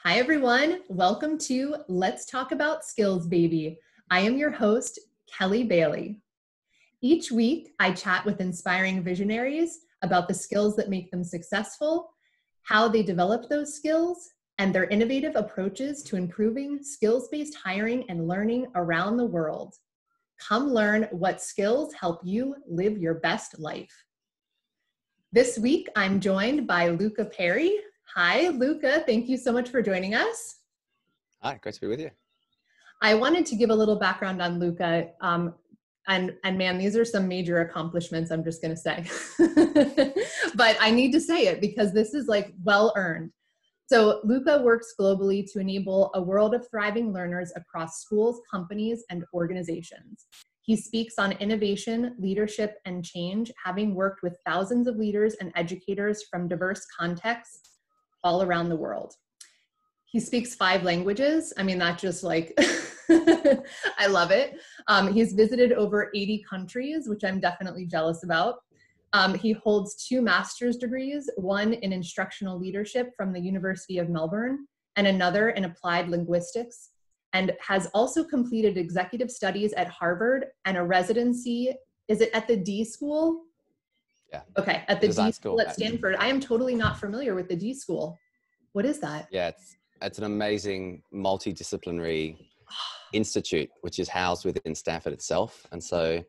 Hi, everyone. Welcome to Let's Talk About Skills, Baby. I am your host, Kelly Bailey. Each week, I chat with inspiring visionaries about the skills that make them successful, how they develop those skills, and their innovative approaches to improving skills-based hiring and learning around the world. Come learn what skills help you live your best life. This week, I'm joined by Luca Perry. Hi, Luca. Thank you so much for joining us. Hi, great to be with you. I wanted to give a little background on Luca. And man, these are some major accomplishments, I'm just going to say. But I need to say it because this is like well earned. So Luca works globally to enable a world of thriving learners across schools, companies, and organizations. He speaks on innovation, leadership, and change, having worked with thousands of leaders and educators from diverse contexts all around the world. He speaks 5 languages. I mean, that just like, I love it. He's visited over 80 countries, which I'm definitely jealous about. He holds 2 master's degrees, one in instructional leadership from the University of Melbourne and another in applied linguistics, and has also completed executive studies at Harvard and a residency, is it at the D School? Yeah. Okay, at the Design D School at Stanford. I am totally not familiar with the D School. What is that? Yeah, it's an amazing multidisciplinary institute, which is housed within Stanford itself. And so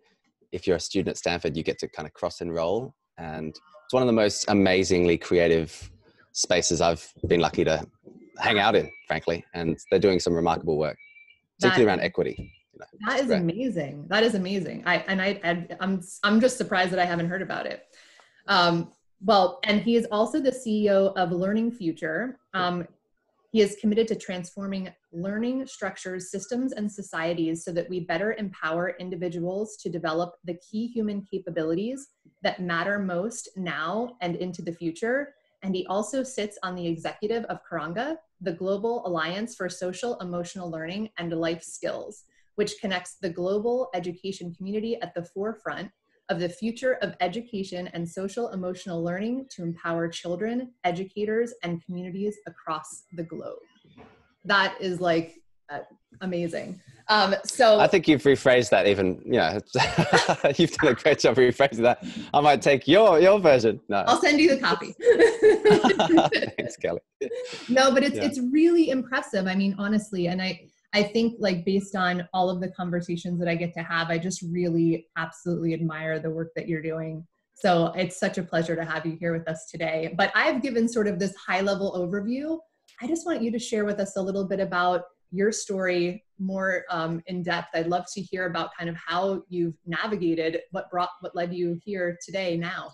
if you're a student at Stanford, you get to kind of cross-enroll. And it's one of the most amazingly creative spaces I've been lucky to hang out in, frankly. And they're doing some remarkable work, particularly around equity. That is amazing. That is amazing. I'm just surprised that I haven't heard about it. Well, and he is also the CEO of Learning Future. He is committed to transforming learning structures, systems, and societies so that we better empower individuals to develop the key human capabilities that matter most now and into the future. And he also sits on the executive of Karanga, the Global Alliance for Social Emotional Learning and Life Skills, which connects the global education community at the forefront of the future of education and social emotional learning to empower children, educators, and communities across the globe. That is like amazing. So I think you've rephrased that even, you've done a great job rephrasing that. I might take your version. No. I'll send you the copy. Thanks, Kelly. No, but it's really impressive. I mean, honestly, and I think like based on all of the conversations that I get to have, I just really absolutely admire the work that you're doing. So it's such a pleasure to have you here with us today. But I've given sort of this high level overview. I just want you to share with us a little bit about your story more in depth. I'd love to hear about kind of how you've navigated what led you here today now.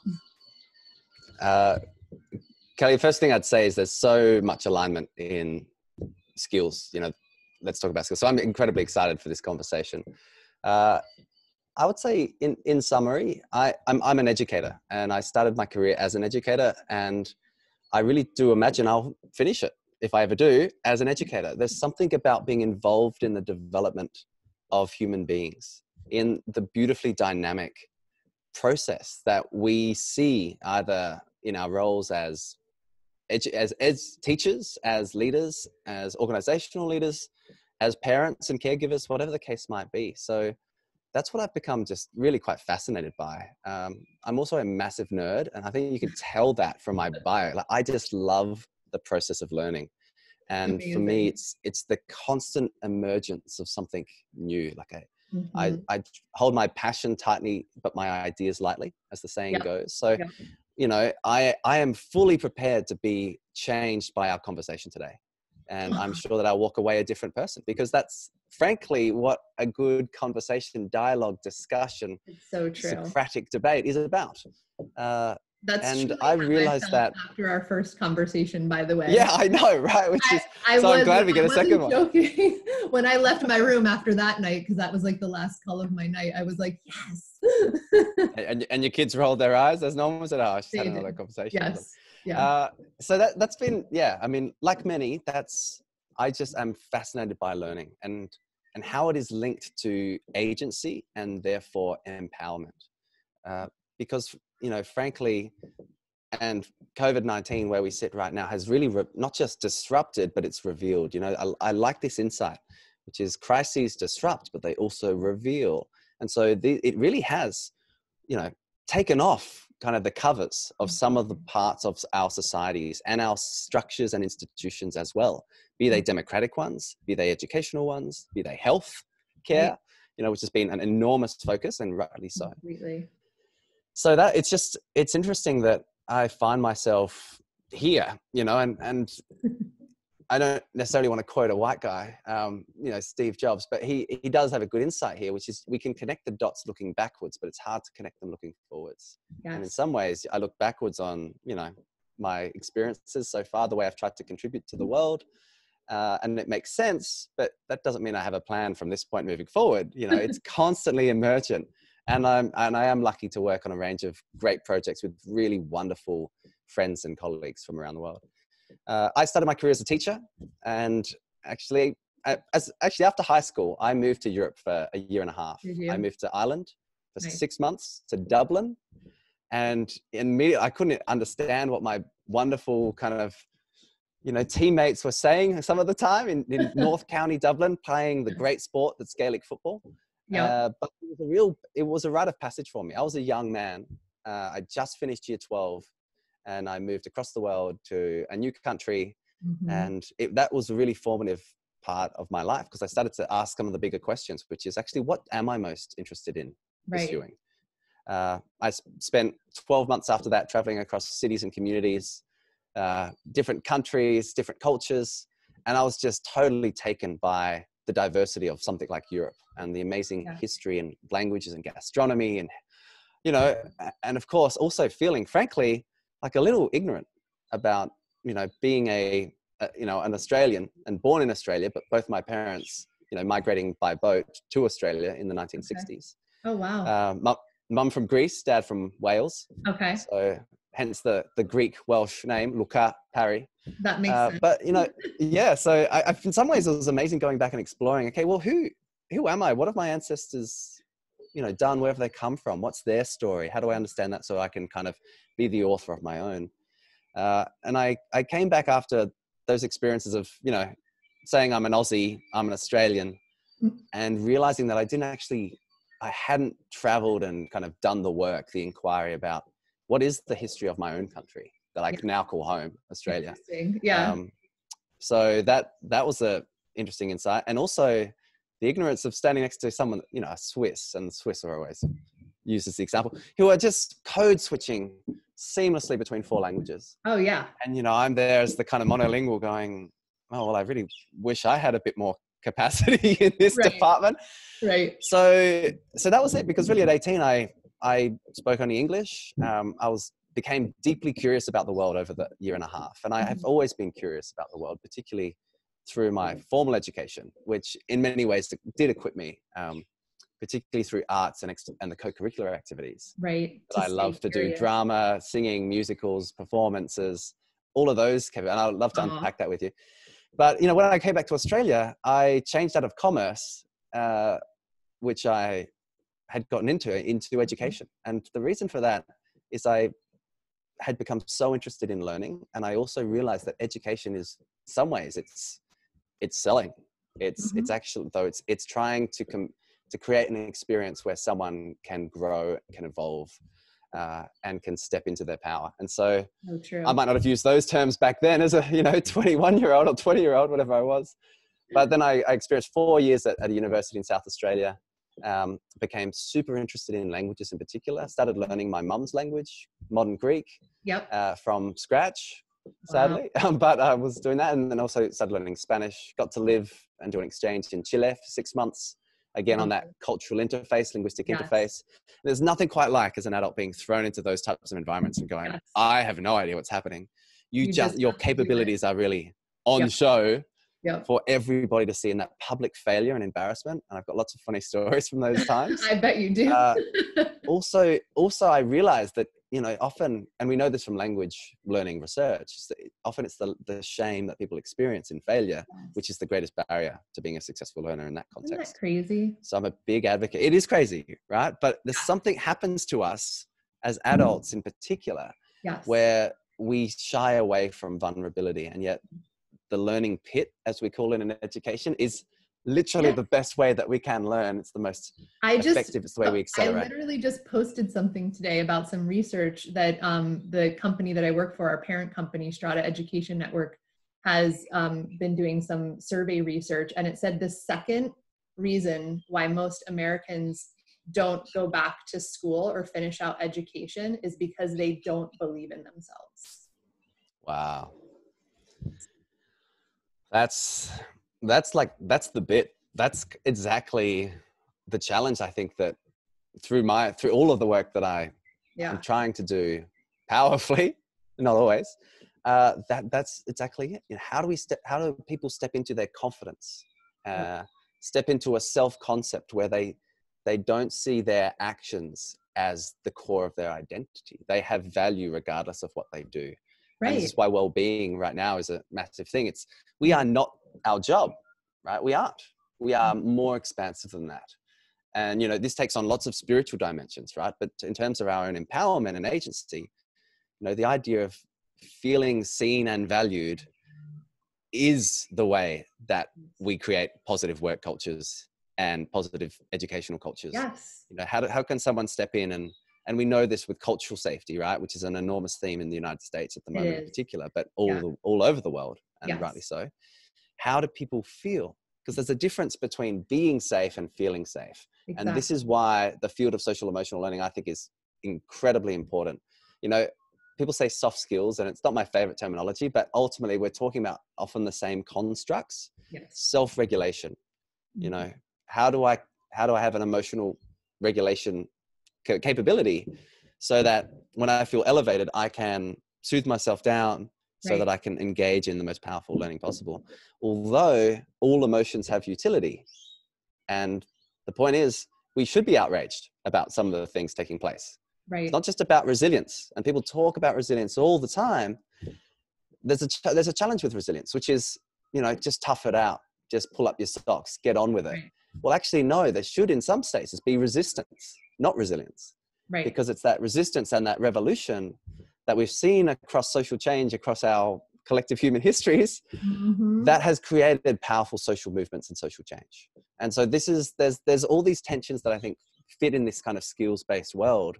Kelly, the first thing I'd say is there's so much alignment in skills, let's talk about skills. So I'm incredibly excited for this conversation. I would say in summary, I'm an educator and I started my career as an educator, and I really do imagine I'll finish it if I ever do as an educator. There's something about being involved in the development of human beings in the beautifully dynamic process that we see either in our roles as teachers, as leaders, as organizational leaders, as parents and caregivers, whatever the case might be. So that's what I've become just really quite fascinated by. I'm also a massive nerd, and I think you can tell that from my bio. Like, I just love the process of learning. And amazing. For me, it's the constant emergence of something new. Like I hold my passion tightly, but my ideas lightly, as the saying goes. So, I am fully prepared to be changed by our conversation today. And I'm sure that I'll walk away a different person, because that's frankly what a good conversation, dialogue, discussion, so true. Socratic debate is about. And I realized that after our first conversation, by the way. Yeah, I know, right? I'm glad we get a second one. Joking. When I left my room after that night, because that was like the last call of my night, I was like, yes. and your kids rolled their eyes as normal, said, "Oh, I just had another conversation." Yes. Yeah. So that's been, I mean, like many, I just am fascinated by learning and how it is linked to agency and therefore empowerment. Because, frankly, And COVID-19, where we sit right now, has really not just disrupted, but it's revealed. You know, I like this insight, which is crises disrupt, but they also reveal. And so it really has, you know, taken off kind of the covers of some of the parts of our societies and our structures and institutions as well, be they democratic ones, be they educational ones, be they health care, you know, which has been an enormous focus, and rightly so. Completely. So that it's interesting that I find myself here, you know, and I don't necessarily want to quote a white guy, you know, Steve Jobs, but he does have a good insight here, which is we can connect the dots looking backwards, but it's hard to connect them looking forwards. Yes. And in some ways, I look backwards on, you know, my experiences so far, the way I've tried to contribute to the world, and it makes sense, but that doesn't mean I have a plan from this point moving forward. You know, it's constantly emergent, and I am lucky to work on a range of great projects with really wonderful friends and colleagues from around the world. I started my career as a teacher, and actually after high school, I moved to Europe for a year and a half. I moved to Ireland for 6 months, to Dublin, and immediately I couldn't understand what my wonderful kind of, you know, teammates were saying some of the time in North County Dublin, playing the great sport that's Gaelic football. But it was a rite of passage for me. I was a young man. I just finished year 12. And I moved across the world to a new country. And that was a really formative part of my life, because I started to ask some of the bigger questions, which is actually, what am I most interested in pursuing? I spent 12 months after that traveling across cities and communities, different countries, different cultures. And I was just totally taken by the diversity of something like Europe and the amazing history and languages and gastronomy. And, you know, and of course, also feeling, frankly, like a little ignorant about, you know, being you know, an Australian and born in Australia, but both my parents, you know, migrating by boat to Australia in the 1960s. Oh, wow. Mum from Greece, dad from Wales. Okay. So hence the Greek Welsh name, Luca Parry. That makes sense. But, you know, yeah, so I, in some ways it was amazing going back and exploring, okay, well, who am I? What have my ancestors, you know, done? Where have they come from? What's their story? How do I understand that so I can kind of be the author of my own? And I came back after those experiences of, you know, saying I'm an Aussie, I'm an Australian, and realizing that I hadn't traveled and kind of done the work, the inquiry about what is the history of my own country that I can now call home, Australia. Yeah. So that was a interesting insight. And also the ignorance of standing next to someone, you know, a Swiss, and the Swiss are always used as the example, who are just code switching seamlessly between 4 languages. Oh, yeah. And, you know, I'm there as the kind of monolingual going, oh, well, I really wish I had a bit more capacity in this department. Right. So that was it, because really at 18, I spoke only English. I became deeply curious about the world over the year and a half. And I have always been curious about the world, particularly through my formal education, which in many ways did equip me, particularly through arts and the co-curricular activities. Right. I love to do drama, singing, musicals, performances, all of those. And I'd love to unpack that with you. But, you know, when I came back to Australia, I changed out of commerce, which I had gotten into education. And the reason for that is I had become so interested in learning. And I also realized that education is, in some ways, it's selling. It's actually, though, it's trying to create an experience where someone can grow, can evolve, and can step into their power. And so I might not have used those terms back then as a, you know, 21-year-old or 20-year-old, whatever I was. But then I experienced 4 years at a university in South Australia, became super interested in languages in particular, started learning my mum's language, modern Greek, from scratch, sadly. But I was doing that, and then also started learning Spanish, got to live and do an exchange in Chile for 6 months, again on that cultural interface, linguistic interface. There's nothing quite like as an adult being thrown into those types of environments and going, I have no idea what's happening. Your capabilities are really on show for everybody to see in that public failure and embarrassment. And I've got lots of funny stories from those times. I bet you do. Also, I realized that, you know, often, and we know this from language learning research, often it's the shame that people experience in failure, which is the greatest barrier to being a successful learner in that context. Isn't that crazy? So I'm a big advocate. It is crazy, right? But there's something happens to us as adults in particular Yes. where we shy away from vulnerability. And yet the learning pit, as we call it in education, is literally the best way that we can learn. It's the most effective. It's the way we I accelerate. literally just posted something today about some research that the company that I work for, our parent company, Strata Education Network, has been doing some survey research. And it said the second reason why most Americans don't go back to school or finish out education is because they don't believe in themselves. Wow. That's the bit. That's exactly the challenge, I think, that through all of the work that I'm trying to do powerfully, not always, that's exactly it. You know, how do people step into their confidence, step into a self-concept where they don't see their actions as the core of their identity. They have value regardless of what they do. Right. And this is why well-being right now is a massive thing. We are not our job, right? We aren't. We are more expansive than that. And, you know, this takes on lots of spiritual dimensions, right? But in terms of our own empowerment and agency, you know, the idea of feeling seen and valued is the way that we create positive work cultures and positive educational cultures. Yes. You know, how can someone step in and we know this with cultural safety, right? Which is an enormous theme in the United States at the moment in particular, but all over the world, and rightly so. How do people feel? Because there's a difference between being safe and feeling safe. Exactly. And this is why the field of social emotional learning, I think, is incredibly important. You know, people say soft skills, and it's not my favorite terminology, but ultimately we're talking about often the same constructs. Self-regulation. You know, how do I have an emotional regulation capability so that when I feel elevated, I can soothe myself down so that I can engage in the most powerful learning possible. Although all emotions have utility. And the point is, we should be outraged about some of the things taking place. Right. It's not just about resilience. And people talk about resilience all the time. There's a challenge with resilience, which is, you know, just tough it out. Just pull up your socks, get on with it. Right. Well, actually, no, there should in some stages be resistance, not resilience. Right. Because it's that resistance and that revolution that we've seen across social change, across our collective human histories, that has created powerful social movements and social change. And so there's all these tensions that I think fit in this kind of skills-based world,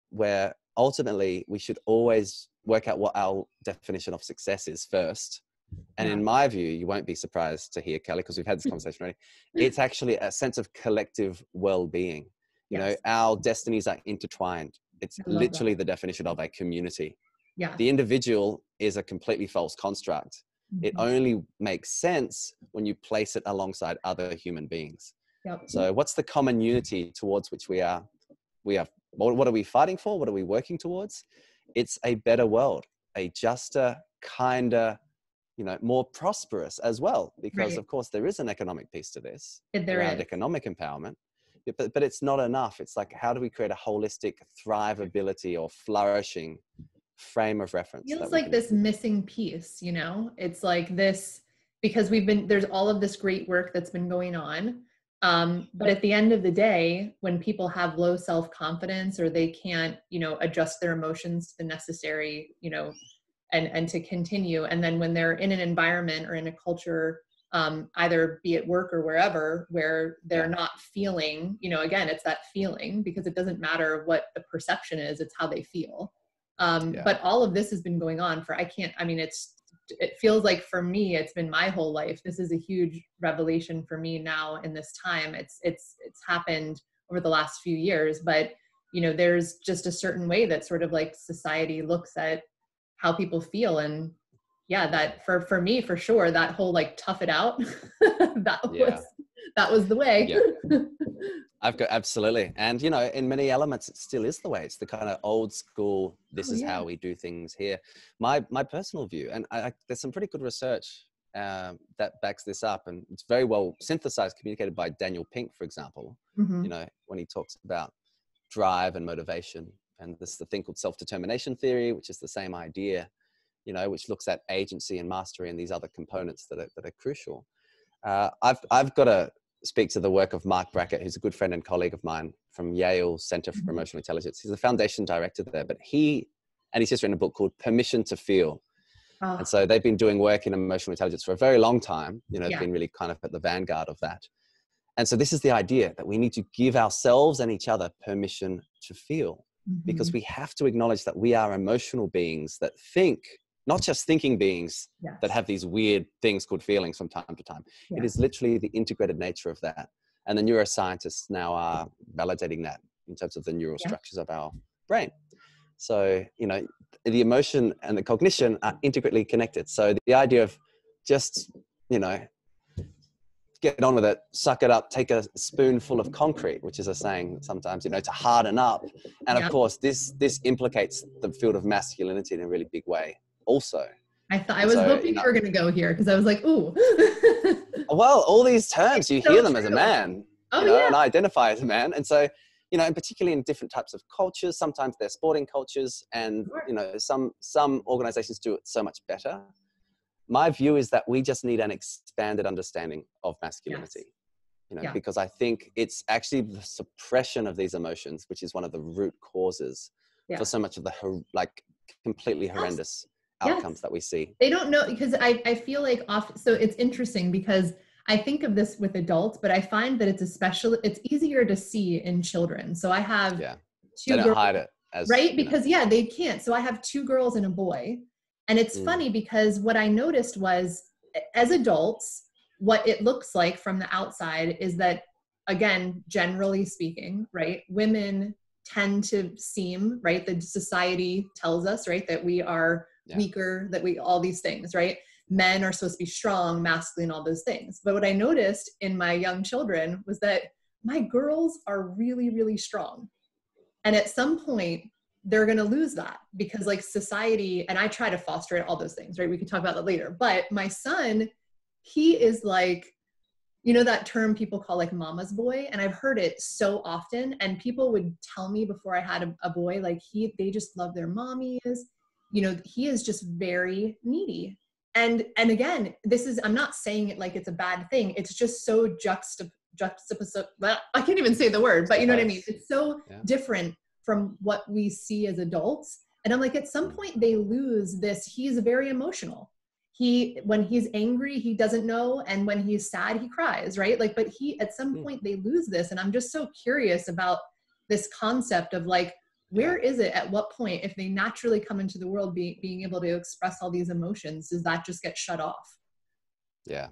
where ultimately we should always work out what our definition of success is first. And in my view, you won't be surprised to hear, Kelly, because we've had this conversation already, it's actually a sense of collective well-being. You know, our destinies are intertwined. It's literally the definition of a community. The individual is a completely false construct. It only makes sense when you place it alongside other human beings. So what's the common unity towards which we are, what are we fighting for? What are we working towards? It's a better world, a juster, kinder, you know, more prosperous as well, because of course there is an economic piece to this around economic empowerment. But it's not enough. It's like, how do we create a holistic thrivability or flourishing frame of reference? It feels like this missing piece, you know? It's like this, because there's all of this great work that's been going on. But at the end of the day, when people have low self-confidence or they can't, you know, adjust their emotions to the necessary, you know, and to continue. And then when they're in an environment or in a culture, either be at work or wherever, where they're not feeling, you know, again, it's that feeling, because it doesn't matter what the perception is, it's how they feel. But all of this has been going on for, it feels like for me, it's been my whole life. This is a huge revelation for me now in this time. It's happened over the last few years, but, you know, there's just a certain way that sort of like society looks at how people feel. And that for me, for sure, that whole like tough it out, that was the way. Absolutely. And, you know, in many elements, it still is the way. It's the kind of old school, this is how we do things here. My personal view, and there's some pretty good research that backs this up, and it's very well synthesized, communicated by Daniel Pink, for example, you know, when he talks about drive and motivation. And there's the thing called self-determination theory, which is the same idea, you know, which looks at agency and mastery and these other components that are crucial. I've got to speak to the work of Mark Brackett, who's a good friend and colleague of mine from Yale Center for Emotional Intelligence. He's the foundation director there, but he and he's just written a book called Permission to Feel. Oh, And so they've been doing work in emotional intelligence for a very long time. You know, they've yeah. been really kind of at the vanguard of that. And so this is the idea that we need to give ourselves and each other permission to feel, because we have to acknowledge that we are emotional beings that think, not just thinking beings Yes. that have these weird things called feelings from time to time. Yeah. It is literally the integrated nature of that. And the neuroscientists now are validating that in terms of the neural structures of our brain. So, you know, the emotion and the cognition are intricately connected. So the idea of just, you know, get on with it, suck it up, take a spoonful of concrete, which is a saying sometimes, you know, to harden up. And of course, this implicates the field of masculinity in a really big way also. I was hoping you were going to go here, because I was like, ooh. Well, all these terms, you hear them as a man, you know, and I identify as a man. And so, you know, and particularly in different types of cultures, sometimes they're sporting cultures, and, you know, some organizations do it so much better. My view is that we just need an expanded understanding of masculinity, you know, because I think it's actually the suppression of these emotions, which is one of the root causes for so much of the like completely horrendous outcomes that we see. They don't know, because I feel like so it's interesting, because I think of this with adults, but I find that it's easier to see in children. So I have two they don't girls, hide it as, right? Because they can't. So I have 2 girls and a boy. And it's funny, because what I noticed was, as adults, what it looks like from the outside is that, again, generally speaking, right, women tend to seem, right, the society tells us, right, that we are weaker, that we, all these things, right? Men are supposed to be strong, masculine, all those things. But what I noticed in my young children was that my girls are really, really strong. And at some point, they're going to lose that, because like society, and I try to foster it, all those things, right? We could talk about that later. But my son, he is like, you know, that term people call like mama's boy. And I've heard it so often. And people would tell me before I had a boy, like they just love their mommies. You know, he is just very needy. And again, I'm not saying it like it's a bad thing. It's just so well, I can't even say the word, but you know what I mean? It's so different from what we see as adults. And I'm like, at some point they lose this. He's very emotional. When he's angry, he doesn't know. And when he's sad, he cries, right? Like, but at some point they lose this. And I'm just so curious about this concept of like, where is it at what point, if they naturally come into the world being able to express all these emotions, does that just get shut off? Yeah.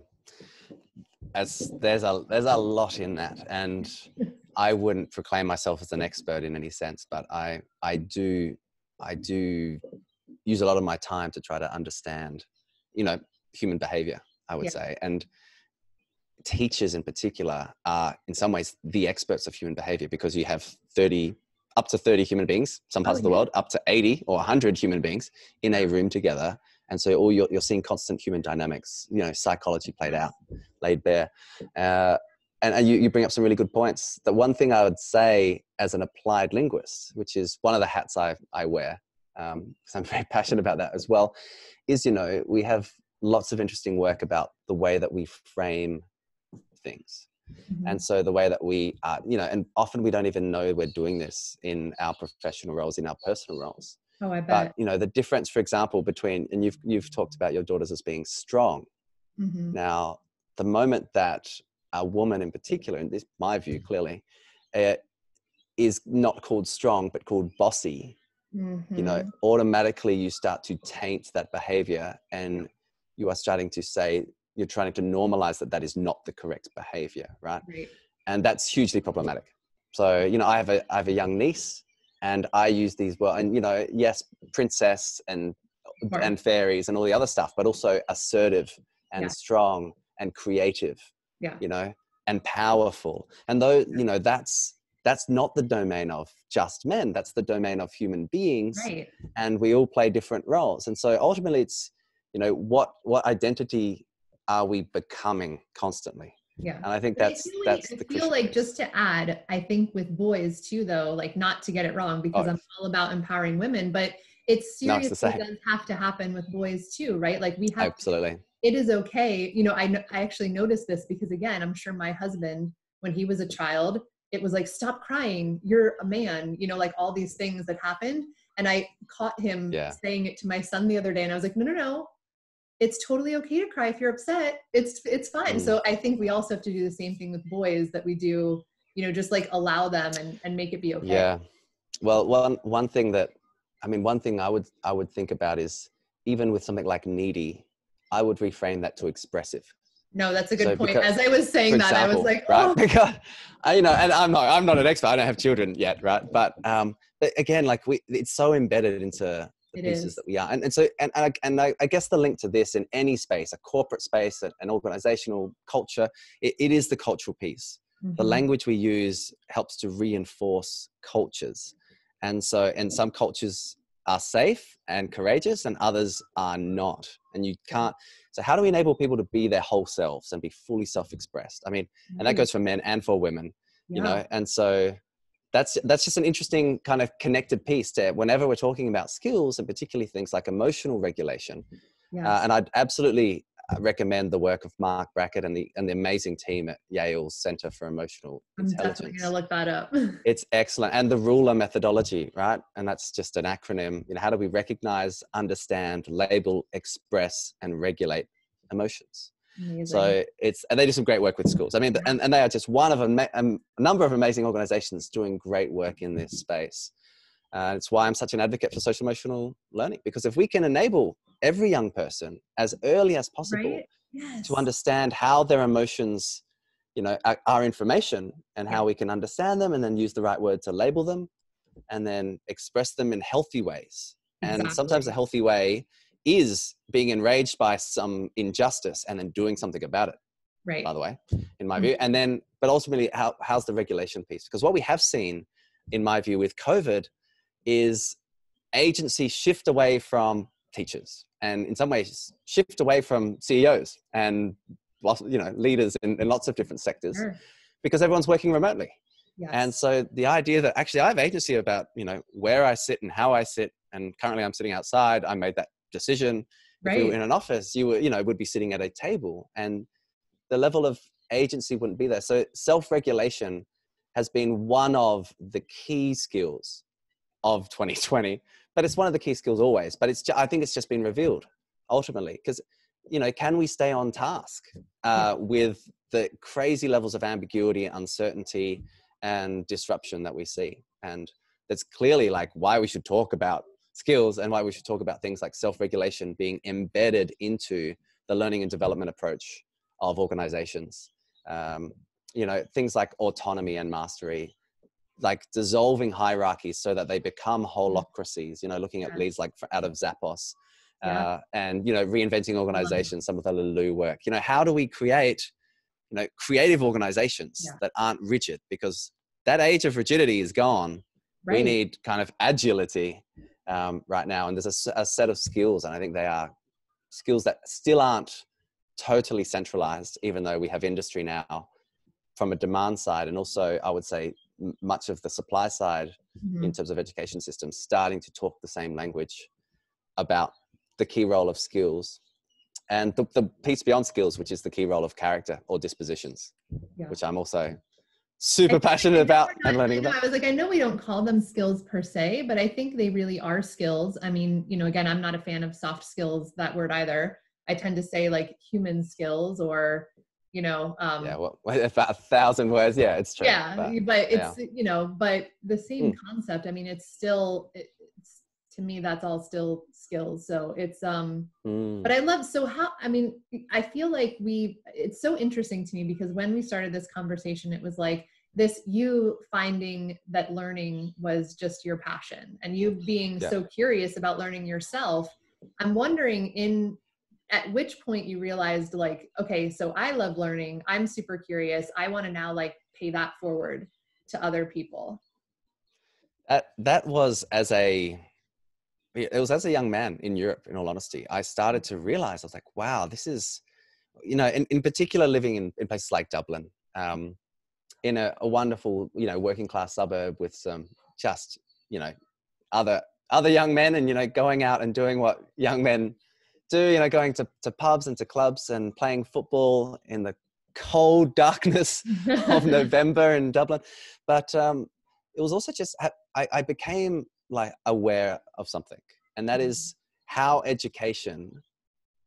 There's a lot in that. And I wouldn't proclaim myself as an expert in any sense, but I do use a lot of my time to try to understand, you know, human behavior, I would say. And teachers in particular are in some ways the experts of human behavior, because you have up to 30 human beings, some parts of the world, up to 80 or 100 human beings in a room together. And so you're seeing constant human dynamics, you know, psychology laid bare. And you bring up some really good points. The one thing I would say as an applied linguist, which is one of the hats I wear, because I'm very passionate about that as well, is, you know, we have lots of interesting work about the way that we frame things. And so the way that we are, you know, and often we don't even know we're doing this in our professional roles, in our personal roles. Oh, I bet. But, you know, the difference, for example, between, and you've talked about your daughters as being strong. Now, the moment that a woman in particular, in this, my view, clearly, is not called strong, but called bossy, you know, automatically you start to taint that behavior, and you are starting to say, you're trying to normalize that is not the correct behavior, right? And that's hugely problematic. So, you know, I have a young niece, and I use these and, you know, yes, princess and fairies and all the other stuff, but also assertive and strong and creative, you know, and powerful. And though, you know, that's not the domain of just men. That's the domain of human beings. And we all play different roles. And so ultimately it's, you know, what identity are we becoming constantly? And I think that's the crucial like, just to add, I think with boys too, though, like, not to get it wrong, because I'm all about empowering women, but it's seriously does have to happen with boys too, right? Like, we have absolutely. It is okay. You know, I actually noticed this because, again, I'm sure my husband, when he was a child, it was like, stop crying, you're a man, you know, like all these things that happened. And I caught him saying it to my son the other day, and I was like, no, it's totally okay to cry if you're upset. It's fine. So I think we also have to do the same thing with boys that we do, you know, just like allow them and make it be okay. Yeah. Well, one thing I would think about is, even with something like needy, I would reframe that to expressive. No, that's a good point. As I was saying that, I was like, right? Because, you know, and I'm not an expert. I don't have children yet, right? But again, like it's so embedded into the pieces that we are, and so I guess the link to this in any space, a corporate space, an organizational culture, it is the cultural piece. Mm-hmm. The language we use helps to reinforce cultures, and some cultures are safe and courageous, and others are not. And you can't. So how do we enable people to be their whole selves and be fully self-expressed? I mean, and that goes for men and for women, you know. And so that's just an interesting kind of connected piece to whenever we're talking about skills, and particularly things like emotional regulation. And I'd absolutely recommend the work of Mark Brackett and the amazing team at Yale's Center for Emotional Intelligence. I'm definitely gonna look that up. It's excellent. And the RULER methodology, right? And that's just an acronym. You know, how do we recognize, understand, label, express, and regulate emotions? Amazing. So and they do some great work with schools. I mean, and they are just one of a number of amazing organizations doing great work in this space. It's why I'm such an advocate for social emotional learning, because if we can enable every young person as early as possible to understand how their emotions, you know, are information, and how we can understand them and then use the right word to label them and then express them in healthy ways. And sometimes a healthy way is being enraged by some injustice and then doing something about it. Right. By the way, in my view. And then, but ultimately, how's the regulation piece? Because what we have seen, in my view, with COVID is agency shift away from teachers, and in some ways shift away from CEOs and, you know, leaders in lots of different sectors, because everyone's working remotely. And so the idea that actually I have agency about, you know, where I sit and how I sit, and currently I'm sitting outside, I made that decision. If we were in an office, you would be sitting at a table, and the level of agency wouldn't be there. So self-regulation has been one of the key skills of 2020, but it's one of the key skills always. But I think it's just been revealed ultimately, because, you know, can we stay on task with the crazy levels of ambiguity, uncertainty, and disruption that we see? And that's clearly like why we should talk about skills, and why we should talk about things like self-regulation being embedded into the learning and development approach of organizations. You know, things like autonomy and mastery, like dissolving hierarchies so that they become holocracies, you know, looking at leads like out of Zappos, and, you know, reinventing organizations, some of the Lulu work. You know, how do we create, you know, creative organizations that aren't rigid? Because that age of rigidity is gone. We need kind of agility right now. And there's a set of skills, and I think they are skills that still aren't totally centralized, even though we have industry now from a demand side, and also I would say much of the supply side in terms of education systems starting to talk the same language about the key role of skills, and the piece beyond skills, which is the key role of character or dispositions, which I'm also super passionate about and learning about. I was like, I know we don't call them skills per se, but I think they really are skills. I mean, you know, again, I'm not a fan of soft skills, that word either. I tend to say like human skills, or, you know, well, about 1,000 words. Yeah, it's true. But it's, you know, but the same concept. I mean, it's still, to me, that's all still skills. So it's, but I love, so how, I mean, I feel like it's so interesting to me, because when we started this conversation, it was like you finding that learning was just your passion, and you being so curious about learning yourself. I'm wondering at which point you realized, like, okay, so I love learning. I'm super curious. I want to now like pay that forward to other people. That was as a young man in Europe, in all honesty. I started to realize, I was like, wow, this is, you know, in particular living in places like Dublin, in a wonderful, you know, working class suburb with some just, you know, other young men, and, you know, going out and doing what young men do, you know, going to pubs and to clubs and playing football in the cold darkness of November in Dublin. But it was also just, I became like aware of something, and that is how education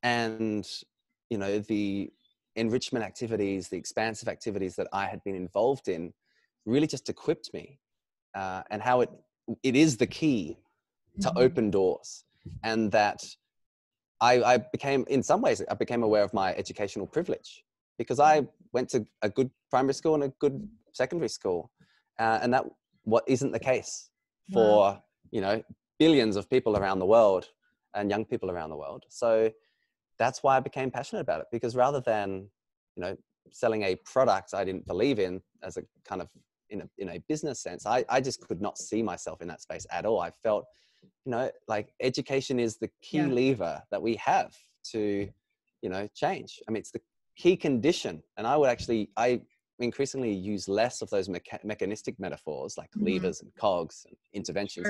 and, you know, the enrichment activities, the expansive activities that I had been involved in really just equipped me, and how it is the key to open doors. And that I became, in some ways, I became aware of my educational privilege, because I went to a good primary school and a good secondary school. And that what isn't the case for, you know, billions of people around the world and young people around the world. So that's why I became passionate about it, because rather than, you know, selling a product I didn't believe in as a kind of in a business sense, I just could not see myself in that space at all. I felt, you know, like education is the key lever that we have to, you know, change. I mean, it's the key condition. And I increasingly use less of those mechanistic metaphors like levers and cogs and interventions,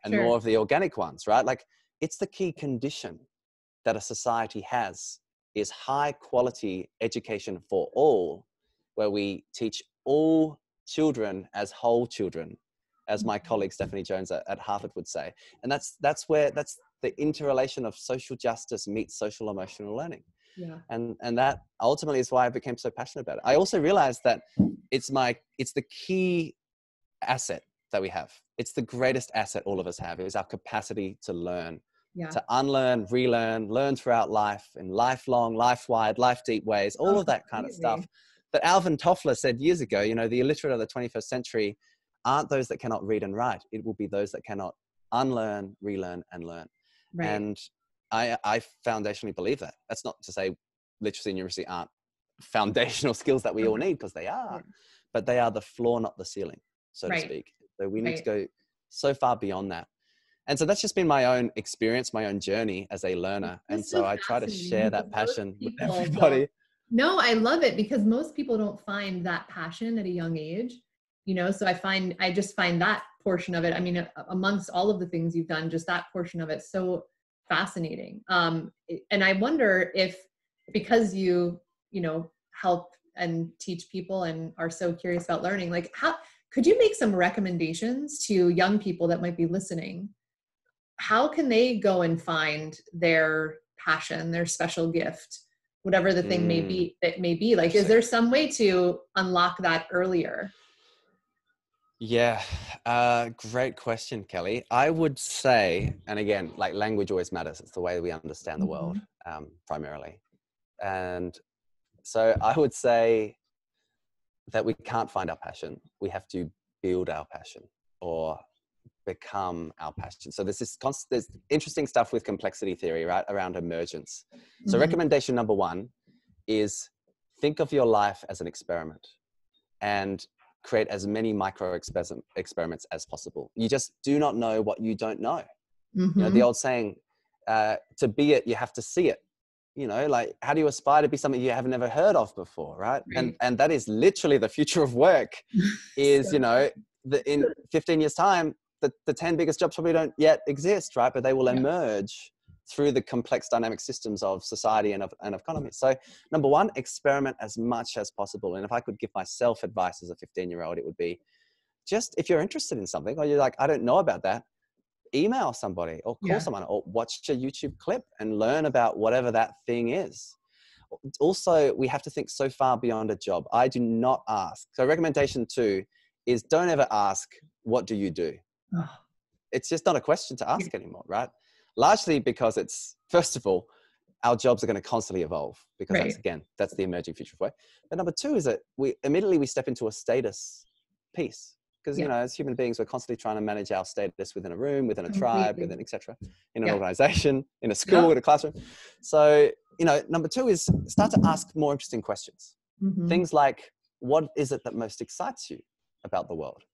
and more of the organic ones, right? Like, it's the key condition that a society has is high quality education for all, where we teach all children as whole children, as my colleague Stephanie Jones at Harvard would say. And that's the interrelation of social justice meets social emotional learning. Yeah. And that ultimately is why I became so passionate about it. I also realized that it's the key asset that we have. It's the greatest asset all of us have, is our capacity to learn, to unlearn, relearn, learn throughout life in lifelong, life-wide, life-deep ways, all of that kind of stuff. But Alvin Toffler said years ago, you know, the illiterate of the 21st century aren't those that cannot read and write. It will be those that cannot unlearn, relearn, and learn. Right. And I foundationally believe that. That's not to say literacy and numeracy aren't foundational skills that we all need, because they are, but they are the floor, not the ceiling, so to speak. So we need to go so far beyond that. And so that's just been my own experience, my own journey as a learner. And so I try to share that passion with everybody. No, I love it, because most people don't find that passion at a young age, you know, so I just find that portion of it, I mean, amongst all of the things you've done, just that portion of it so fascinating. And I wonder if, because you know, help and teach people and are so curious about learning, like, how could you make some recommendations to young people that might be listening? How can they go and find their passion, their special gift, whatever the thing may be, it may be? Like, is there some way to unlock that earlier? Yeah, great question, Kelly. I would say, and again, like, language always matters. It's the way we understand the world, primarily. And so I would say that we can't find our passion. We have to build our passion, or become our passion. So there's interesting stuff with complexity theory, right, around emergence. So recommendation number one is think of your life as an experiment, and create as many micro experiments as possible. You just do not know what you don't know. You know, the old saying, to be it, you have to see it. You know, like, how do you aspire to be something you have never heard of before, right? And that is literally the future of work is, you know, in 15 years time, the 10 biggest jobs probably don't yet exist, right? But they will emerge through the complex dynamic systems of society and of economy. So number one, experiment as much as possible. And if I could give myself advice as a 15-year-old, it would be, just, if you're interested in something, or you're like, I don't know about that, email somebody or call someone, or watch a YouTube clip and learn about whatever that thing is. Also, we have to think so far beyond a job. I do not ask. So recommendation 2 is, don't ever ask, what do you do? It's just not a question to ask anymore, right? Largely because it's, first of all, our jobs are going to constantly evolve, because that's the emerging future of work. But number 2 is that we immediately step into a status piece, because, you know, as human beings, we're constantly trying to manage our status within a room, within a tribe, within etc., in an organization, in a school, in a classroom. So, you know, number 2 is start to ask more interesting questions. Things like, what is it that most excites you about the world?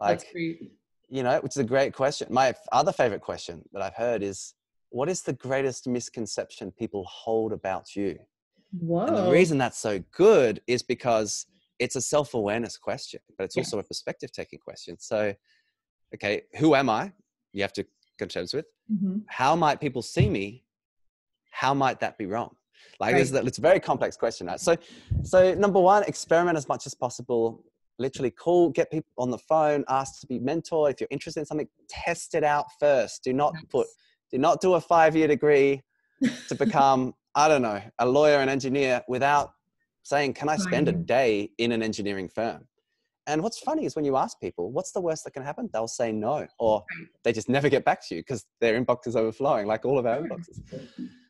Like, that's great. You know, which is a great question. My other favorite question that I've heard is, what is the greatest misconception people hold about you? Whoa. And the reason that's so good is because it's a self-awareness question, but it's also a perspective-taking question. So, okay, who am I? You have to come to terms with. How might people see me? How might that be wrong? Like, it's a very complex question. Right? So number one, experiment as much as possible. literally get people on the phone, ask to be mentored. If you're interested in something, test it out first. Do not do a 5-year degree to become, I don't know, a lawyer and engineer without saying, can I spend a day in an engineering firm? And what's funny is when you ask people, what's the worst that can happen? They'll say no, or they just never get back to you because their inbox is overflowing, like all of our inboxes.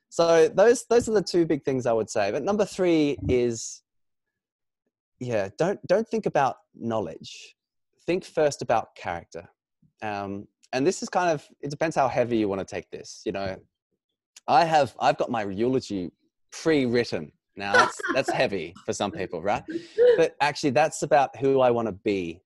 So those are the 2 big things I would say. But number 3 is, don't think about knowledge. Think first about character. And this is it depends how heavy you want to take this. You know, I've got my eulogy pre-written. Now that's heavy for some people, right? But actually that's about who I want to be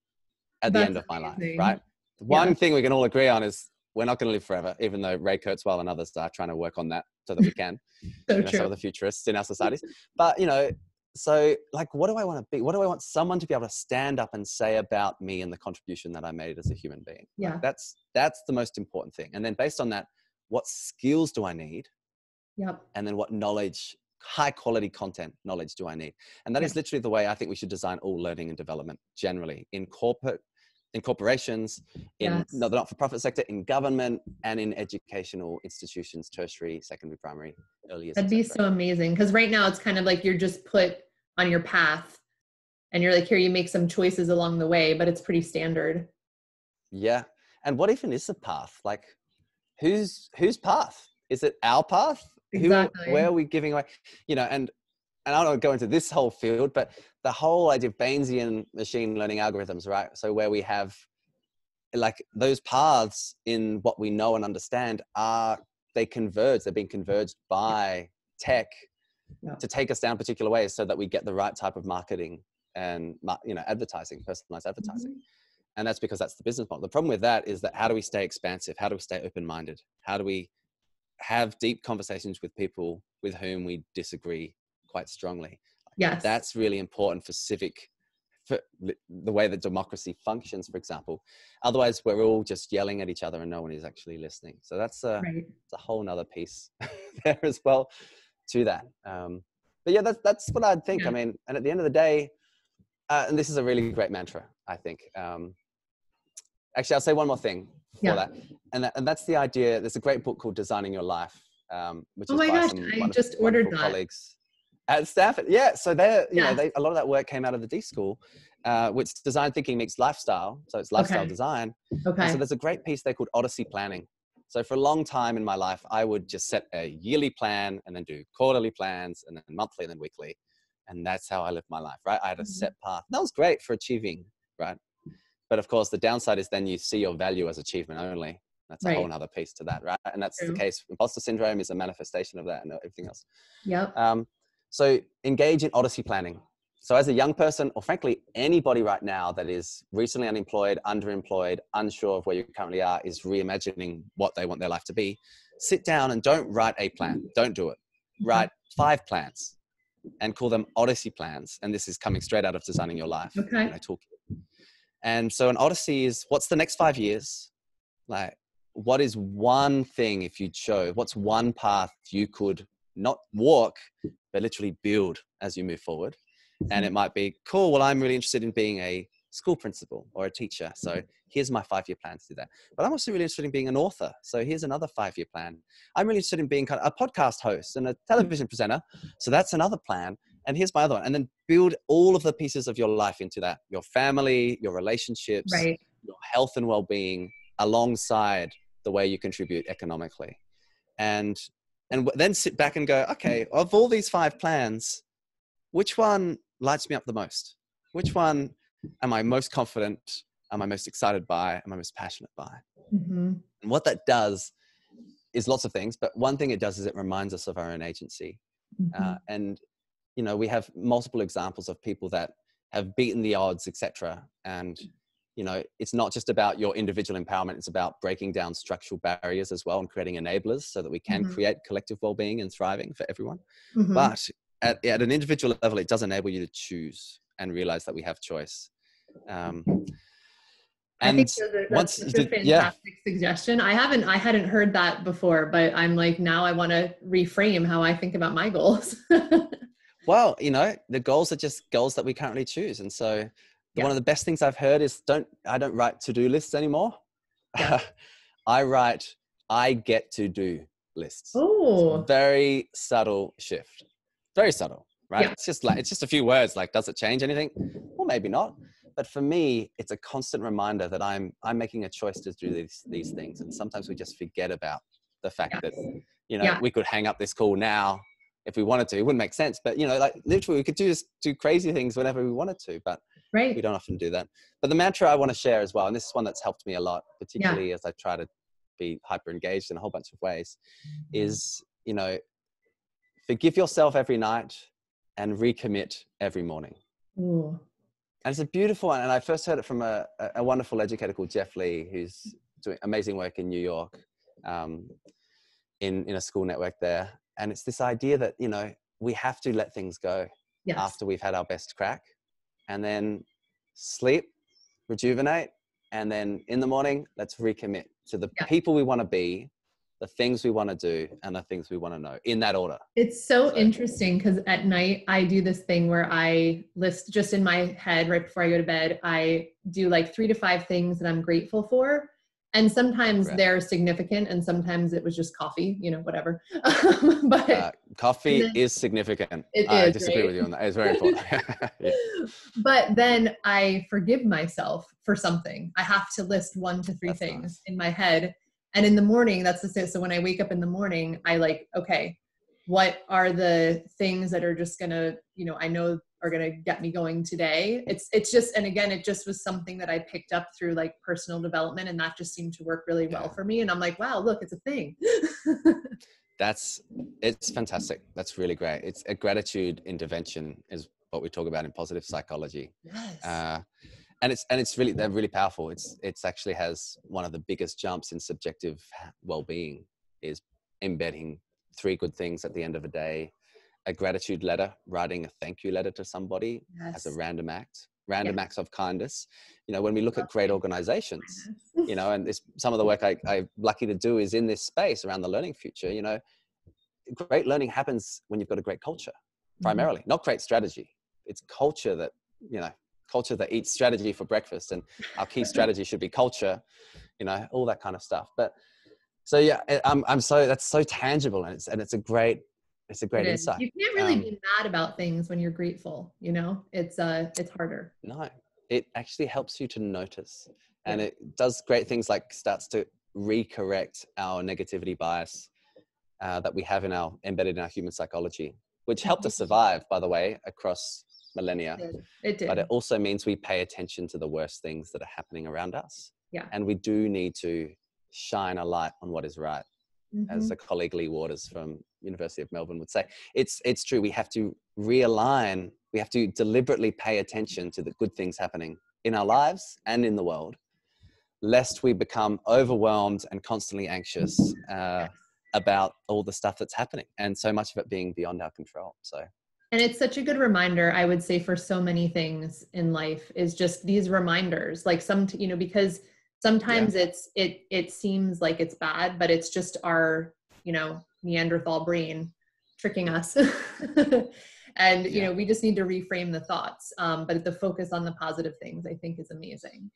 at the end of my life, right? One thing we can all agree on is we're not going to live forever, even though Ray Kurzweil and others are trying to work on that so that we can, some of the futurists in our societies. But, you know, so like, what do I want to be? What do I want someone to be able to stand up and say about me and the contribution that I made as a human being? Yeah. Like, that's the most important thing. And then based on that, what skills do I need? Yep. And then what knowledge, high quality content knowledge do I need? And that is literally the way I think we should design all learning and development generally in corporations, in the not-for-profit sector, in government, and in educational institutions, tertiary, secondary, primary, early years. That'd be so amazing. Because right now it's kind of like you're just put on your path and you're like, here, you make some choices along the way, but it's pretty standard. Yeah. And what even is the path? Like, whose path? Is it our path? Exactly. Where are we giving away? You know, and I don't want to go into this whole field, but the whole idea of Bayesian machine learning algorithms, right? So where we have like those paths in what we know and understand they're being converged by tech to take us down particular ways so that we get the right type of marketing and, you know, advertising, personalized advertising. Mm-hmm. And that's because that's the business model. The problem with that is that how do we stay expansive? How do we stay open-minded? How do we have deep conversations with people with whom we disagree quite strongly? Yes. That's really important for the way that democracy functions, for example. Otherwise, we're all just yelling at each other and no one is actually listening. So that's it's a whole nother piece there as well to that. But yeah, that's what I'd think. Yeah. I mean, and at the end of the day, and this is a really great mantra, I think. Actually, I'll say one more thing for that. And that's the idea. There's a great book called Designing Your Life, which is by some I just ordered that. Colleagues at Stanford. Yeah. So a lot of that work came out of the D School, which design thinking meets lifestyle. So it's lifestyle design. Okay. And so there's a great piece there called Odyssey Planning. So for a long time in my life, I would just set a yearly plan and then do quarterly plans and then monthly and then weekly. And that's how I lived my life, right? I had a set path. That was great for achieving, right? But of course, the downside is then you see your value as achievement only. That's a whole other piece to that, right? And that's the case. Imposter syndrome is a manifestation of that and everything else. Yep. So engage in Odyssey planning. So as a young person, or frankly, anybody right now that is recently unemployed, underemployed, unsure of where you currently are, is reimagining what they want their life to be, sit down and don't write a plan. Don't do it. Write 5 plans and call them Odyssey plans. And this is coming straight out of Designing Your Life. Okay. And so an Odyssey is, what's the next 5 years? Like, what is one thing, if you chose, what's one path you could not walk, but literally build as you move forward? And it might be, cool, well, I'm really interested in being a school principal or a teacher. So here's my 5-year plan to do that. But I'm also really interested in being an author. So here's another 5-year plan. I'm really interested in being kind of a podcast host and a television presenter. So that's another plan. And here's my other one. And then build all of the pieces of your life into that. Your family, your relationships, your health and well-being, alongside the way you contribute economically. And then sit back and go, okay, of all these 5 plans, which one lights me up the most? Which one am I most confident? Am I most excited by? Am I most passionate by? Mm-hmm. And what that does is lots of things, but one thing it does is it reminds us of our own agency. Mm-hmm. And, you know, we have multiple examples of people that have beaten the odds, etc. And, you know, it's not just about your individual empowerment. It's about breaking down structural barriers as well and creating enablers so that we can create collective well-being and thriving for everyone. Mm-hmm. But at an individual level, it does enable you to choose and realize that we have choice. I think that's such a fantastic suggestion. I hadn't heard that before, but I'm like, now I want to reframe how I think about my goals. Well, you know, the goals are just goals that we currently choose. And so One of the best things I've heard is I don't write to-do lists anymore. Yeah. I get to do lists. Oh, Very subtle shift. Very subtle, right? Yeah. It's just a few words. Like, does it change anything? Well, maybe not. But for me, it's a constant reminder that I'm making a choice to do these things. And sometimes we just forget about the fact that, we could hang up this call now if we wanted to. It wouldn't make sense. But, like literally we could just do crazy things whenever we wanted to. But we don't often do that. But the mantra I want to share as well, and this is one that's helped me a lot, particularly as I try to be hyper engaged in a whole bunch of ways, is, forgive yourself every night and recommit every morning. Ooh. And it's a beautiful one. And I first heard it from a wonderful educator called Jeff Lee, who's doing amazing work in New York, in a school network there. And it's this idea that, we have to let things go after we've had our best crack, and then sleep, rejuvenate. And then in the morning, let's recommit to the people we want to be, the things we want to do, and the things we want to know, in that order. It's so interesting because at night I do this thing where I list just in my head right before I go to bed, I do like 3 to 5 things that I'm grateful for. And sometimes they're significant and sometimes it was just coffee, whatever. But coffee is significant. I disagree with you on that. It's very important. But then I forgive myself for something. I have to list 1 to 3 things in my head. And in the morning, that's the same. So when I wake up in the morning, I okay, what are the things that are just gonna, I know are gonna get me going today? It's just, and again, it just was something that I picked up through like personal development, and that just seemed to work really well for me. And I'm like, wow, look, it's a thing. It's fantastic. That's really great. It's a gratitude intervention is what we talk about in positive psychology. Yes. They're really powerful. It's actually has one of the biggest jumps in subjective well-being is embedding 3 good things at the end of a day, a gratitude letter, writing a thank you letter to somebody as a random acts of kindness. When we look at great organizations, and some of the work I'm lucky to do is in this space around the learning future. Great learning happens when you've got a great culture, primarily, not great strategy. It's culture that eats strategy for breakfast, and our key strategy should be culture, all that kind of stuff. But so, that's so tangible, and it's a great insight. You can't really be mad about things when you're grateful, it's harder. No, it actually helps you to notice, and it does great things like starts to recorrect our negativity bias that we have embedded in our human psychology, which helped us survive, by the way, across millennia. It did. But it also means we pay attention to the worst things that are happening around us. Yeah. And we do need to shine a light on what is right. As a colleague, Lee Waters from University of Melbourne would say, it's true. We have to realign. We have to deliberately pay attention to the good things happening in our lives and in the world, lest we become overwhelmed and constantly anxious about all the stuff that's happening, and so much of it being beyond our control. And it's such a good reminder, I would say, for so many things in life, is just these reminders, like because sometimes it seems like it's bad, but it's just our, Neanderthal brain tricking us. And, we just need to reframe the thoughts. But the focus on the positive things, I think, is amazing.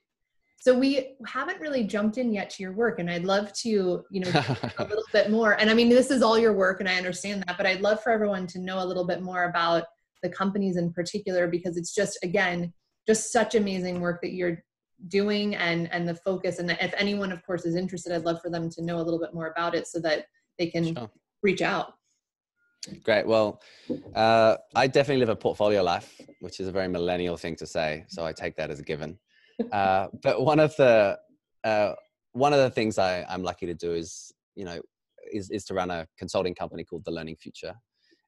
So we haven't really jumped in yet to your work, and I'd love to, a little bit more. And I mean, this is all your work and I understand that, but I'd love for everyone to know a little bit more about the companies in particular, because it's just, again, just such amazing work that you're doing and the focus. And if anyone, of course, is interested, I'd love for them to know a little bit more about it so that they can reach out. Great. Well, I definitely live a portfolio life, which is a very millennial thing to say. So I take that as a given. But one of the things I'm lucky to do is to run a consulting company called The Learning Future.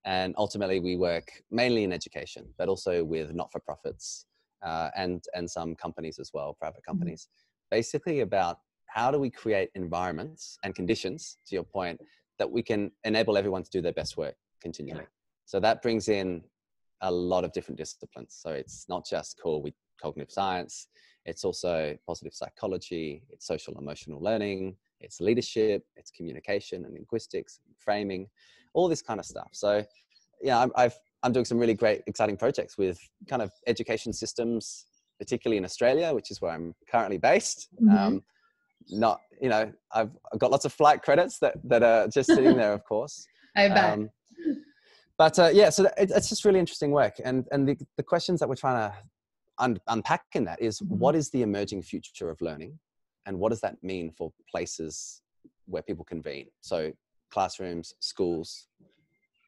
And ultimately we work mainly in education, but also with not-for-profits, and some companies as well, private companies, basically about how do we create environments and conditions, to your point, that we can enable everyone to do their best work continually. So that brings in a lot of different disciplines. So it's not just core with cognitive science, it's also positive psychology, it's social emotional learning, it's leadership, it's communication and linguistics, and framing, all this kind of stuff. So I'm doing some really great, exciting projects with kind of education systems, particularly in Australia, which is where I'm currently based. Not, you know, I've got lots of flight credits that are just sitting there, of course. I bet. But yeah, so it's just really interesting work. And the questions that we're trying to unpack in that is, what is the emerging future of learning? And what does that mean for places where people convene? So classrooms, schools,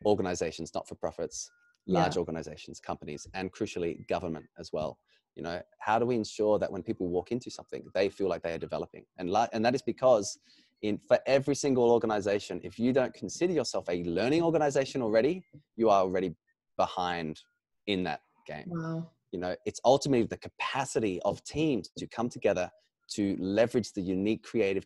organizations, not-for-profits, large organizations, companies, and crucially government as well. You know, how do we ensure that when people walk into something, they feel like they are developing? And that is because for every single organization, if you don't consider yourself a learning organization already, you are already behind in that game. Wow. You know, it's ultimately the capacity of teams to come together to leverage the unique creative,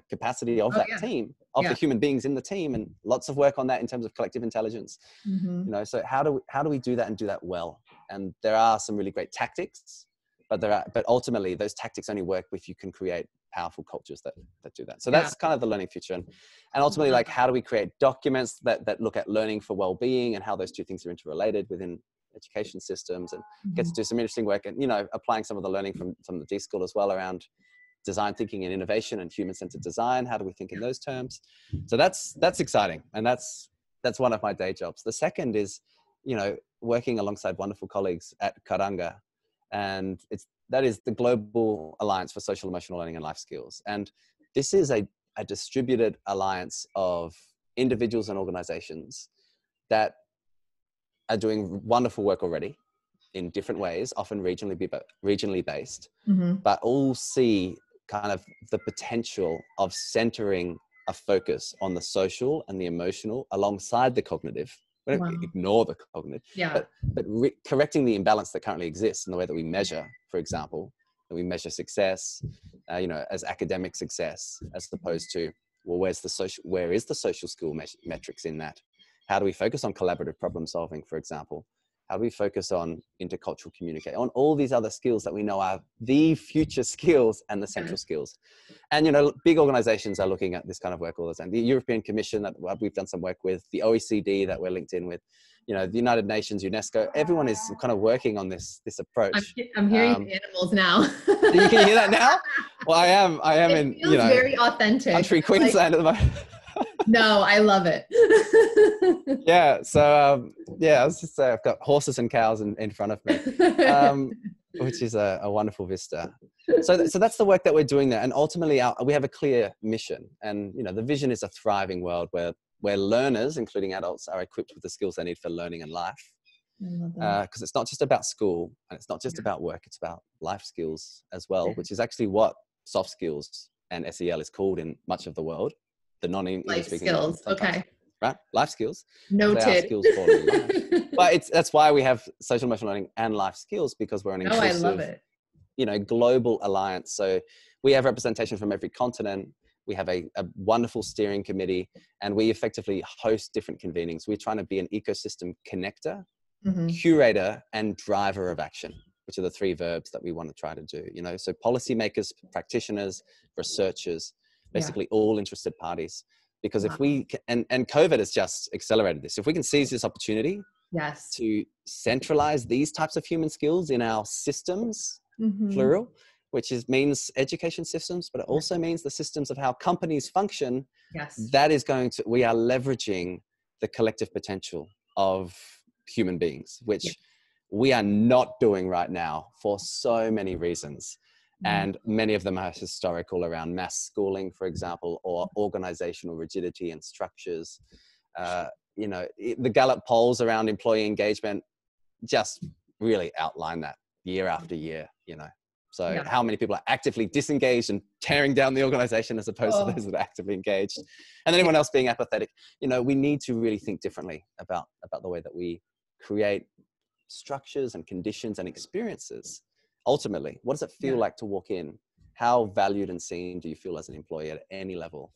capacity of that team, of the human beings in the team, and lots of work on that in terms of collective intelligence. You know, so how do we do that and do that well? And there are some really great tactics, but ultimately those tactics only work if you can create powerful cultures that do that. So that's kind of the learning future. And ultimately, like, how do we create documents that look at learning for well-being and how those two things are interrelated within education systems, and get to do some interesting work and, you know, applying some of the learning from the D School as well around design thinking and innovation and human-centered design. How do we think in those terms? So that's exciting. And that's one of my day jobs. The second is, you know, working alongside wonderful colleagues at Karanga. And that is the Global Alliance for Social Emotional Learning and Life Skills. And this is a distributed alliance of individuals and organizations that are doing wonderful work already in different ways, often regionally based, but all see kind of the potential of centering a focus on the social and the emotional alongside the cognitive. We don't ignore the cognitive, but correcting the imbalance that currently exists in the way that we measure, for example, that we measure success, you know, as academic success, as opposed to, well, where is the social skill metrics in that? How do we focus on collaborative problem solving, for example? How do we focus on intercultural communication, on all these other skills that we know are the future skills and the central skills? And, you know, big organizations are looking at this kind of work all the time. The European Commission that we've done some work with, the OECD that we're linked in with, you know, the United Nations, UNESCO, everyone is kind of working on this approach. I'm hearing the animals now. You can hear that now? Well, I am it in, feels you know, very authentic. country Queensland at the moment. No, I love it. Yeah. So, I was just I've got horses and cows in front of me, which is a wonderful vista. So that's the work that we're doing there. And ultimately we have a clear mission, and, you know, the vision is a thriving world where learners, including adults, are equipped with the skills they need for learning and life. Because it's not just about school, and it's not just about work, it's about life skills as well, which is actually what soft skills and SEL is called in much of the world. The non-English speaking skills. Okay. Right? Life skills. Noted. Skills for life. But that's why we have social emotional learning and life skills, because we're an inclusive, I love it. You know, global alliance. So we have representation from every continent. We have a wonderful steering committee, and we effectively host different convenings. We're trying to be an ecosystem connector, curator, and driver of action, which are the three verbs that we want to try to do. You know, so policymakers, practitioners, researchers, basically all interested parties. Because if we and COVID has just accelerated this. If we can seize this opportunity to centralize these types of human skills in our systems, plural, which means education systems, but it also means the systems of how companies function. That is we are leveraging the collective potential of human beings, which we are not doing right now for so many reasons. And many of them are historical, around mass schooling, for example, or organizational rigidity and structures. You know, the Gallup polls around employee engagement just really outline that year after year, you know. So how many people are actively disengaged and tearing down the organization as opposed to those that are actively engaged, and anyone else being apathetic. You know, we need to really think differently about the way that we create structures and conditions and experiences. Ultimately, what does it feel like to walk in? How valued and seen do you feel as an employee at any level?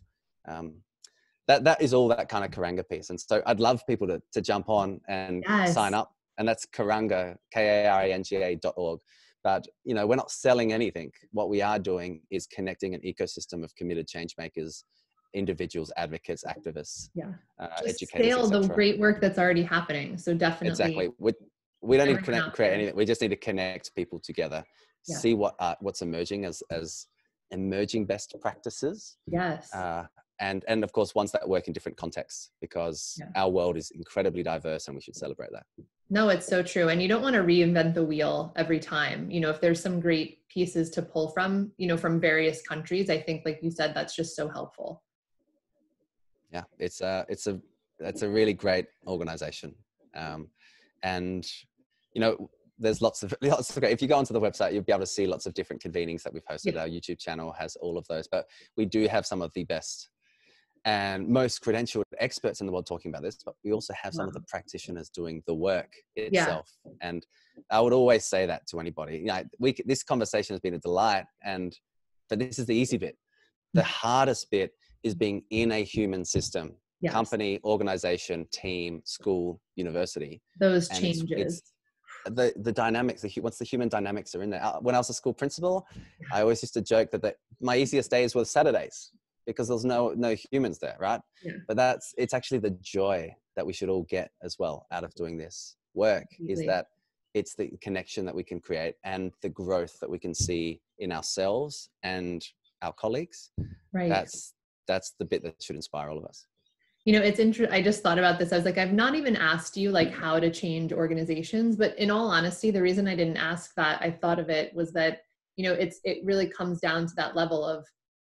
That is all that kind of Karanga piece. And so I'd love people to jump on and sign up. And that's Karanga, Karanga.org. But, you know, we're not selling anything. What we are doing is connecting an ecosystem of committed change makers, individuals, advocates, activists, just educators, scale the great work that's already happening. So definitely. Exactly. we don't need to Everyone out create there. anything. We just need to connect people together, Yeah. see what's emerging as emerging best practices. Yes. And of course, ones that work in different contexts, because our world is incredibly diverse and we should celebrate that. No, it's so true. And you don't want to reinvent the wheel every time. You know, if there's some great pieces to pull from, you know, from various countries, I think, like you said, that's just so helpful. Yeah, it's a really great organization. And, you know, there's lots of great, if you go onto the website, you'll be able to see lots of different convenings that we've hosted. Our YouTube channel has all of those, but we do have some of the best and most credentialed experts in the world talking about this, but we also have some of the practitioners doing the work itself. And I would always say that to anybody, you know, this conversation has been a delight, but this is the easy bit. The hardest bit is being in a human system, company, organization, team, school, university. Those and changes. The dynamics, once the human dynamics are in there. When I was a school principal, I always used to joke that my easiest days were Saturdays, because there's no humans there, right? But it's actually the joy that we should all get as well out of doing this work, is that it's the connection that we can create and the growth that we can see in ourselves and our colleagues. Right. That's the bit that should inspire all of us. You know, it's interesting. I just thought about this. I was like, I've not even asked you like how to change organizations, but in all honesty, the reason I didn't ask that, I thought of it, was that, you know, it really comes down to that level of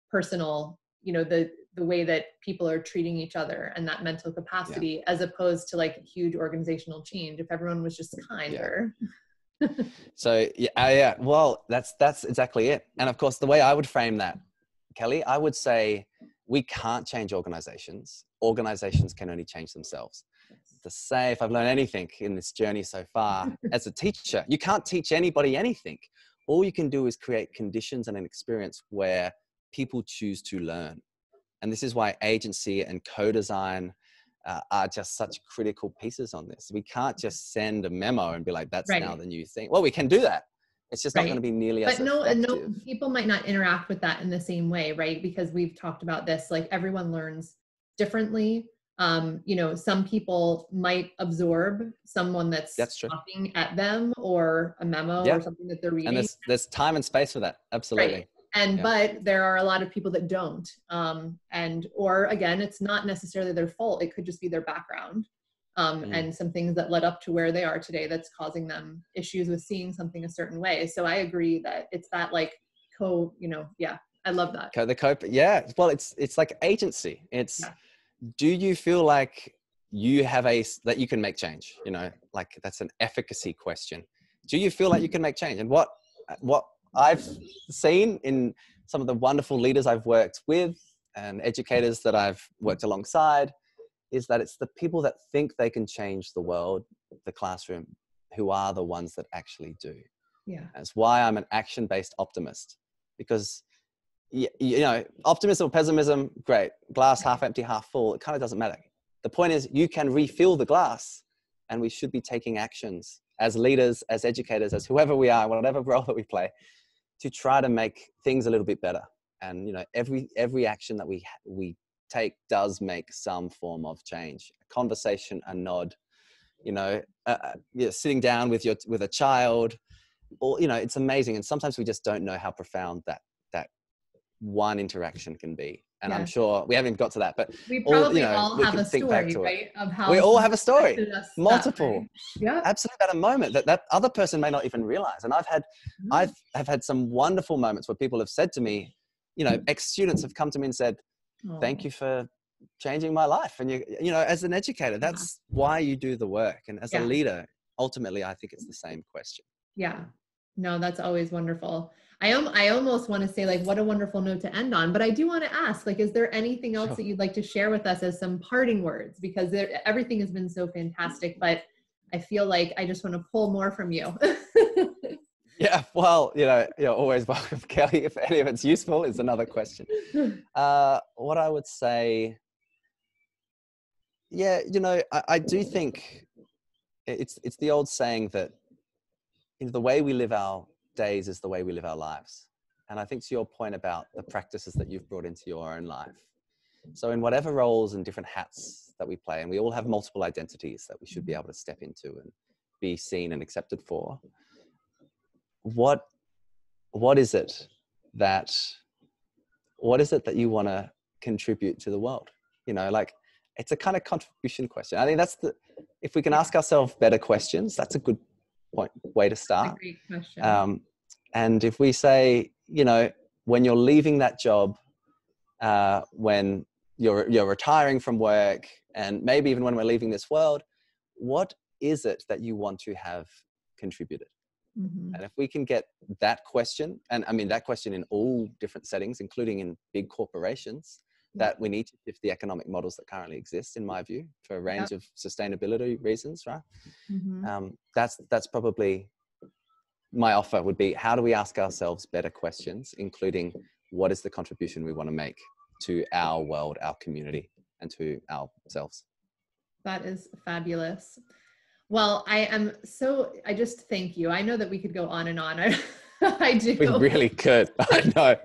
personal, you know, the way that people are treating each other and that mental capacity, as opposed to like huge organizational change. If everyone was just kinder. So well, that's exactly it. And of course, the way I would frame that, Kelly, I would say we can't change organizations. Organizations can only change themselves. To say, if I've learned anything in this journey so far, as a teacher, you can't teach anybody anything. All you can do is create conditions and an experience where people choose to learn. And this is why agency and co-design are just such critical pieces on this. We can't just send a memo and be like, that's now the new thing. Well, we can do that. It's just not going to be nearly as effective. But no, people might not interact with that in the same way, right? Because we've talked about this, like everyone learns differently. You know, some people might absorb someone that's talking at them, or a memo or something that they're reading. And there's time and space for that. Absolutely. Right. And, but there are a lot of people that don't. Or again, it's not necessarily their fault. It could just be their background. And some things that led up to where they are today that's causing them issues with seeing something a certain way. So I agree that it's that like I love that. Well, it's like agency. Do you feel like you have that you can make change? You know, like that's an efficacy question. Do you feel like you can make change? And what I've seen in some of the wonderful leaders I've worked with and educators that I've worked alongside is that it's the people that think they can change the world, the classroom, who are the ones that actually do. Yeah. That's why I'm an action-based optimist, because you know, optimism or pessimism, great. Glass half empty, half full, it kind of doesn't matter. The point is you can refill the glass, and we should be taking actions as leaders, as educators, as whoever we are, whatever role that we play, to try to make things a little bit better. And, you know, every action that we take does make some form of change. A conversation, a nod, you know, sitting down with a child, or, you know, it's amazing. And sometimes we just don't know how profound that one interaction can be. And I'm sure we haven't got to that, but we probably all have a story, right? Of how we all have a story, multiple. Yeah, absolutely. About a moment that other person may not even realize. And I've had some wonderful moments where people have said to me, you know, ex-students have come to me and said, thank you for changing my life. And you know, as an educator, that's why you do the work. And as a leader, ultimately, I think it's the same question. Yeah, no, that's always wonderful. I almost want to say, like, what a wonderful note to end on, but I do want to ask, like, is there anything else that you'd like to share with us as some parting words? Because everything has been so fantastic, but I feel like I just want to pull more from you. Yeah, well, you know, you're always welcome, Kelly. If any of it's useful is another question. What I would say, you know, I do think it's the old saying that, you know, the way we live our days is the way we live our lives. And I think to your point about the practices that you've brought into your own life. So in whatever roles and different hats that we play, and we all have multiple identities that we should be able to step into and be seen and accepted for, what is it that you want to contribute to the world? You know, like, it's a kind of contribution question. I think that's if we can ask ourselves better questions, that's a good way to start. That's a great question. And if we say, you know, when you're leaving that job, when you're retiring from work, and maybe even when we're leaving this world, what is it that you want to have contributed? Mm-hmm. And if we can get that question, and I mean that question in all different settings, including in big corporations, that we need to shift the economic models that currently exist, in my view, for a range of sustainability reasons, right? Mm-hmm. That's probably my offer, would be, how do we ask ourselves better questions, including what is the contribution we want to make to our world, our community, and to ourselves? That is fabulous. Well, I just thank you. I know that we could go on and on. I do. We really could. I know.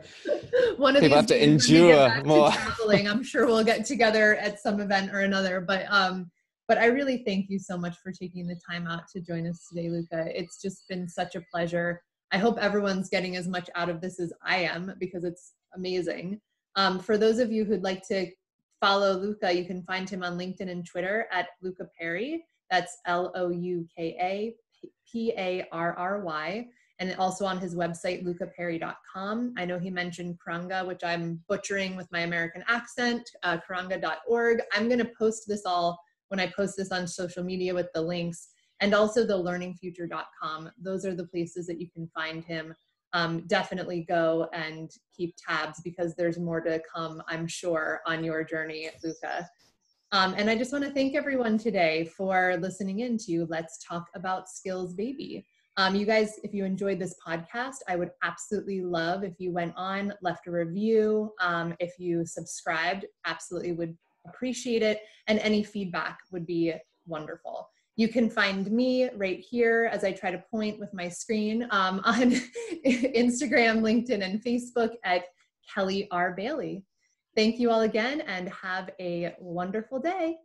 One of People these have to days when we get endure back more. to traveling, I'm sure we'll get together at some event or another. But I really thank you so much for taking the time out to join us today, Luca. It's just been such a pleasure. I hope everyone's getting as much out of this as I am, because it's amazing. For those of you who'd like to follow Luca, you can find him on LinkedIn and Twitter at Luca Perry. That's LOUKAPARRY. And also on his website, lucaperry.com. I know he mentioned Karanga, which I'm butchering with my American accent, karanga.org. I'm going to post this all when I post this on social media with the links, and also the learningfuture.com. Those are the places that you can find him. Definitely go and keep tabs, because there's more to come, I'm sure, on your journey, Luca. And I just want to thank everyone today for listening in to Let's Talk About Skills Baby. You guys, if you enjoyed this podcast, I would absolutely love if you went on, left a review. If you subscribed, absolutely would appreciate it. And any feedback would be wonderful. You can find me right here as I try to point with my screen on Instagram, LinkedIn, and Facebook at Kelly R. Bailey. Thank you all again, and have a wonderful day.